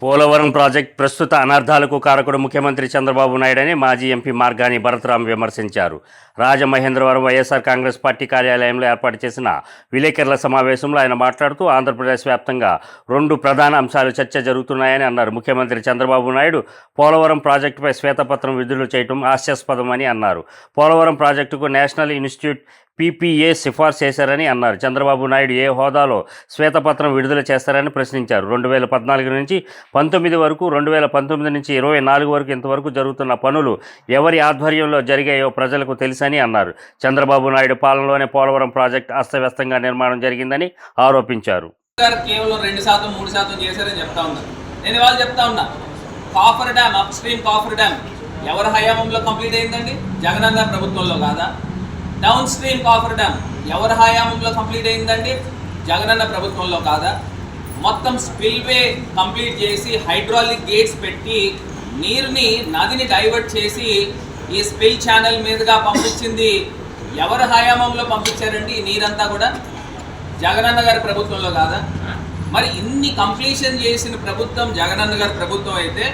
Polavaram project ప్రస్తుత అనర్థాలకు కారకుడు ముఖ్యమంత్రి చంద్రబాబు నాయుడని మాజీ ఎంపీ మార్గాని భరతరాం విమర్శించారు. రాజమహేంద్రవరం వైఎస్ఆర్ కాంగ్రెస్ పార్టీ కార్యాలయంలో ఏర్పాటు చేసిన విలేకరుల సమావేశంలో ఆయన మాట్లాడుతూ ఆంధ్రప్రదేశ్ వ్యాప్తంగా 2 ప్రధాన అంశాలు చర్చ జరుగుతున్నాయని అన్నారు. ముఖ్యమంత్రి చంద్రబాబు నాయుడు పోలవరం ప్రాజెక్టుపై శ్వేతపత్రం విడుదల చేయడం హాస్యాస్పదమని అన్నారు. పోలవరం ప్రాజెక్టుకు నేషనల్ ఇన్స్టిట్యూట్ పీపీఏ సిఫార్సు చేశారని అన్నారు. చంద్రబాబు నాయుడు ఏ హోదాలో శ్వేతపత్రం విడుదల చేస్తారని ప్రశ్నించారు. 2014 నుంచి 19 వరకు, 2019 నుంచి 24 వరకు ఇంతవరకు జరుగుతున్న పనులు ఎవరి ఆధ్వర్యంలో జరిగాయో ప్రజలకు తెలుసని అన్నారు. చంద్రబాబు నాయుడు పాలనలోనే పోలవరం ప్రాజెక్టు అస్తవ్యస్తంగా నిర్మాణం జరిగిందని ఆరోపించారు. కేవలం 2%, 3% చేశారని చెప్తా ఉన్నారు. నేను ఇవాళ చెప్తా ఉన్నా, coffer dam, up stream coffer dam ఎవరి హయాంలో కంప్లీట్ అయిందండి? జగనన్న ప్రభుత్వంలో కాదా? డౌన్ స్ట్రీమ్ కాఫర్ డ్యామ్ ఎవరి హయాంలో కంప్లీట్ అయిందండి? జగనన్న ప్రభుత్వంలో కాదా? మొత్తం స్పిల్వే కంప్లీట్ చేసి హైడ్రాలిక్ గేట్స్ పెట్టి నీరుని నదిని డైవర్ట్ చేసి ఈ స్పిల్ ఛానల్ మీదుగా పంపించింది ఎవరి హయాంలో పంపించారండి? ఈ నీరంతా కూడా జగనన్న గారి ప్రభుత్వంలో కాదా? మరి ఇన్ని కంప్లీషన్ చేసిన ప్రభుత్వం జగనన్న గారి ప్రభుత్వం అయితే